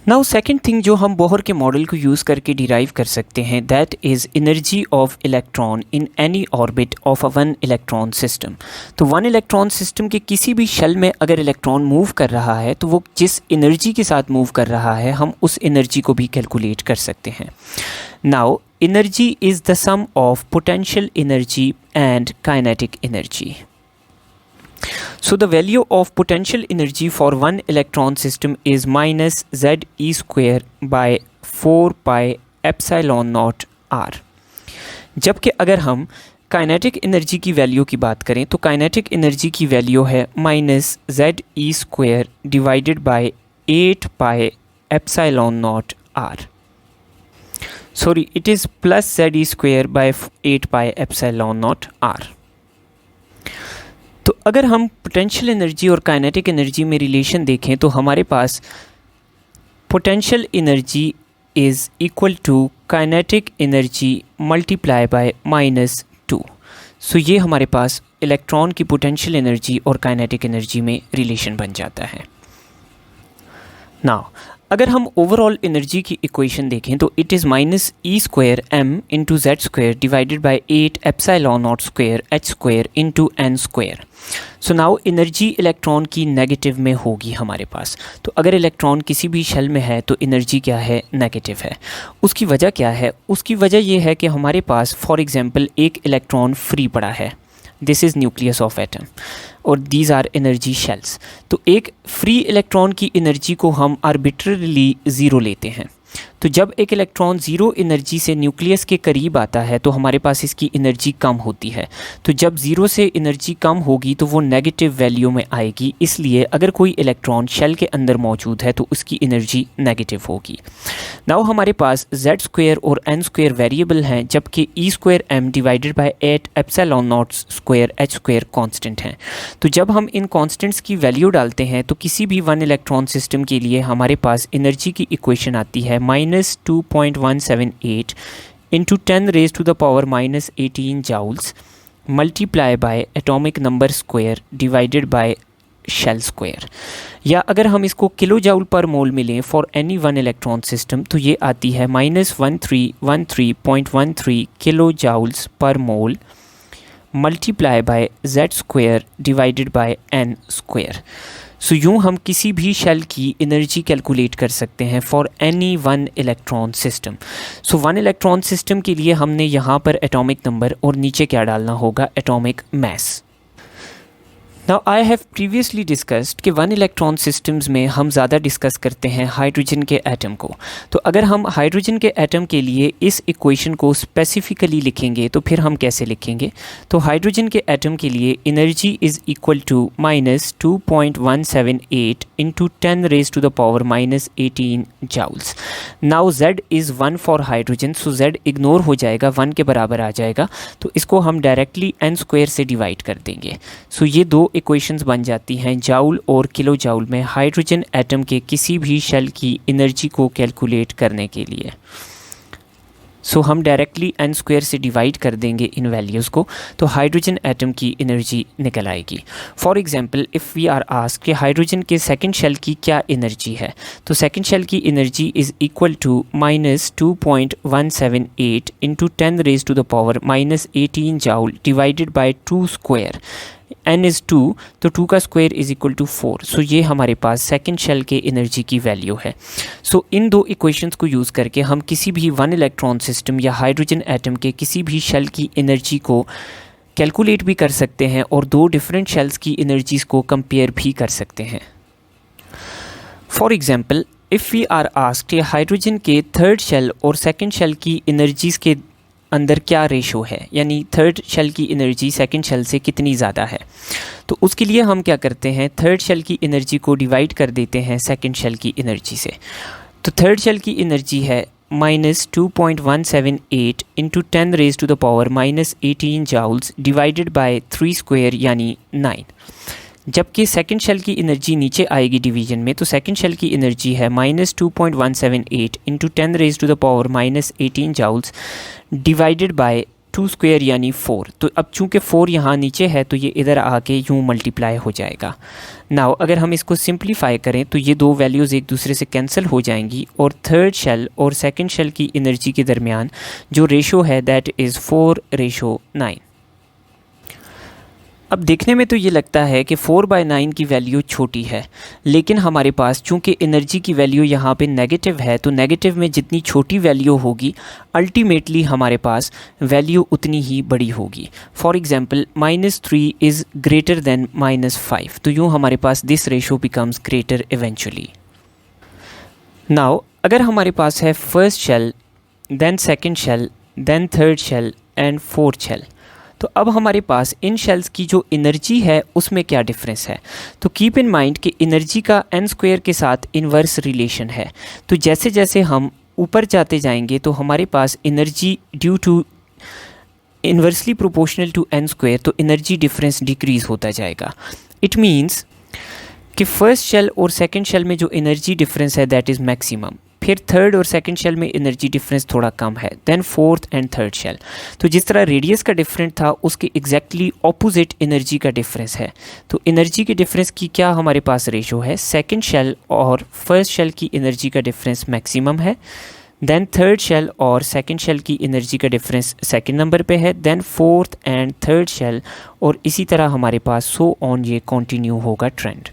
Now second thing जो हम Bohr के मॉडल को यूज़ करके डिराइव कर सकते हैं, that is energy of electron in any orbit of a one electron system. तो वन इलेक्ट्रॉन सिस्टम के किसी भी शेल में अगर इलेक्ट्रॉन मूव कर रहा है तो वो जिस एनर्जी के साथ मूव कर रहा है हम उस एनर्जी को भी कैलकुलेट कर सकते हैं। Now energy is the sum of potential energy and kinetic energy. So the value of potential energy for one electron system is minus ZE square by 4 pi epsilon naught R। जबकि अगर हम kinetic energy की value की बात करें तो kinetic energy की value है minus ZE square divided by 8 pi epsilon naught R। Sorry, it is plus ZE square by 8 pi epsilon naught R। तो अगर हम पोटेंशियल एनर्जी और काइनेटिक एनर्जी में रिलेशन देखें तो हमारे पास potential energy is equal to kinetic energy multiply by -2। So ये हमारे पास इलेक्ट्रॉन की पोटेंशियल एनर्जी और काइनेटिक एनर्जी में रिलेशन बन जाता है। नाउ अगर हम ओवरऑल एनर्जी की इक्वेशन देखें तो it is minus e square m into Z square divided by 8 epsilon naught square H square into n square. So now energy electron की नेगेटिव में होगी हमारे पास। तो अगर इलेक्ट्रॉन किसी भी शेल में है तो एनर्जी क्या है, नेगेटिव है। उसकी वजह क्या है? उसकी वजह यह है कि हमारे पास फॉर एग्जांपल एक इलेक्ट्रॉन फ्री पड़ा है, this is nucleus of atom और दीज आर एनर्जी शेल्स। तो एक फ्री इलेक्ट्रॉन की एनर्जी को हम आर्बिट्ररीली ज़ीरो लेते हैं। तो जब एक इलेक्ट्रॉन ज़ीरो एनर्जी से न्यूक्लियस के करीब आता है तो हमारे पास इसकी एनर्जी कम होती है। तो जब ज़ीरो से एनर्जी कम होगी तो वो नेगेटिव वैल्यू में आएगी, इसलिए अगर कोई इलेक्ट्रॉन शेल के अंदर मौजूद है तो उसकी एनर्जी नेगेटिव होगी। नाउ हमारे पास जेड स्क्वायर और एन स्क्वायर वेरिएबल हैं, जबकि E square M divided by 8 epsilon naught square H square constant हैं। तो जब हम इन कॉन्स्टेंट्स की वैल्यू डालते हैं तो किसी भी वन इलेक्ट्रॉन सिस्टम के लिए हमारे पास एनर्जी की इक्वेशन आती है -2.178 into 10 raise to the power -18 joules multiply by atomic number square divided by shell square. या अगर हम इसको किलो जाउल पर मोल में लें for any one electron system तो ये आती है -1313.13 किलो जाउल्स पर mole multiply by Z square divided by N square. So यूँ हम किसी भी शेल की एनर्जी कैलकुलेट कर सकते हैं for any one electron system. So one electron system के लिए हमने यहाँ पर एटॉमिक नंबर और नीचे क्या डालना होगा, atomic mass. Now I have previously discussed कि वन इलेक्ट्रॉन सिस्टम्स में हम ज़्यादा डिस्कस करते हैं हाइड्रोजन के एटम को। तो अगर हम हाइड्रोजन के एटम के लिए इस इक्वेशन को स्पेसिफिकली लिखेंगे तो फिर हम कैसे लिखेंगे? तो हाइड्रोजन के एटम के लिए energy is equal to -2.178 into 10 raise to the power -18 joules. Now Z is 1 for hydrogen, so Z ignore हो जाएगा, 1 के बराबर आ जाएगा। तो इसको हम डायरेक्टली एन स्क्वायर से डिवाइड कर देंगे। सो ये दो इक्वेशंस बन जाती हैं जाउल और किलो जाउल में हाइड्रोजन एटम के किसी भी शेल की एनर्जी को कैलकुलेट करने के लिए। सो हम डायरेक्टली एन स्क्वायर से डिवाइड कर देंगे इन वैल्यूज़ को, तो हाइड्रोजन एटम की एनर्जी निकल आएगी। For example if we are asked कि हाइड्रोजन के सेकंड शेल की क्या एनर्जी है, तो सेकंड शेल की energy is equal to -2.178 into 10 raise to the power -18 joule divided by 2 square. n is 2, तो 2 का square is equal to 4। So ये हमारे पास सेकंड शेल के एनर्जी की वैल्यू है। सो इन दो इक्वेशंस को यूज़ करके हम किसी भी वन इलेक्ट्रॉन सिस्टम या हाइड्रोजन एटम के किसी भी शेल की एनर्जी को कैलकुलेट भी कर सकते हैं और दो डिफरेंट शेल्स की एनर्जीज़ को कंपेयर भी कर सकते हैं। For example if we are asked hydrogen के थर्ड शेल और सेकेंड शेल की एनर्जीज़ के अंदर क्या रेशो है, यानी थर्ड शेल की एनर्जी सेकंड शेल से कितनी ज़्यादा है, तो उसके लिए हम क्या करते हैं, थर्ड शेल की एनर्जी को डिवाइड कर देते हैं सेकंड शेल की एनर्जी से। तो थर्ड शेल की एनर्जी है -2.178 into 10 raise to the power -18 joules divided by 3 square यानी 9। जबकि सेकंड शेल की एनर्जी नीचे आएगी डिवीजन में, तो सेकंड शेल की एनर्जी है -2.178 into 10 raise to the power -18 joules divided by 2 square यानी 4। तो अब चूंकि 4 यहाँ नीचे है तो ये इधर आके यूँ मल्टीप्लाई हो जाएगा। नाउ अगर हम इसको सिंप्लीफाई करें तो ये दो वैल्यूज़ एक दूसरे से कैंसिल हो जाएंगी और थर्ड शेल और सेकंड शेल की एनर्जी के दरमियान जो रेशो है दैट इज़ 4:9। अब देखने में तो ये लगता है कि 4/9 की वैल्यू छोटी है, लेकिन हमारे पास चूंकि एनर्जी की वैल्यू यहाँ पे नेगेटिव है तो नेगेटिव में जितनी छोटी वैल्यू होगी अल्टीमेटली हमारे पास वैल्यू उतनी ही बड़ी होगी। For example -3 is greater than -5, तो यूँ हमारे पास this ratio becomes greater eventually. Now अगर हमारे पास है first shell, then second shell, then third shell and fourth shell, तो अब हमारे पास इन शेल्स की जो एनर्जी है उसमें क्या डिफरेंस है। तो कीप इन माइंड कि एनर्जी का n स्क्वायर के साथ इन्वर्स रिलेशन है। तो जैसे जैसे हम ऊपर जाते जाएंगे तो हमारे पास energy due to inversely proportional to n square, तो एनर्जी डिफरेंस डिक्रीज़ होता जाएगा। इट मीन्स कि फर्स्ट शेल और सेकंड शेल में जो एनर्जी डिफरेंस है दैट इज़ मैक्सिमम, फिर थर्ड और सेकंड शेल में एनर्जी डिफरेंस थोड़ा कम है, then fourth and third shell. तो जिस तरह रेडियस का डिफरेंट था उसके एग्जैक्टली ऑपोजिट एनर्जी का डिफरेंस है। तो एनर्जी के डिफरेंस की क्या हमारे पास रेशो है, सेकंड शेल और फर्स्ट शेल की एनर्जी का डिफरेंस मैक्सिमम है, देन थर्ड शेल और सेकंड शेल की एनर्जी का डिफरेंस सेकंड नंबर पे है, then fourth and third shell, और इसी तरह हमारे पास सो ऑन ये कंटिन्यू होगा ट्रेंड।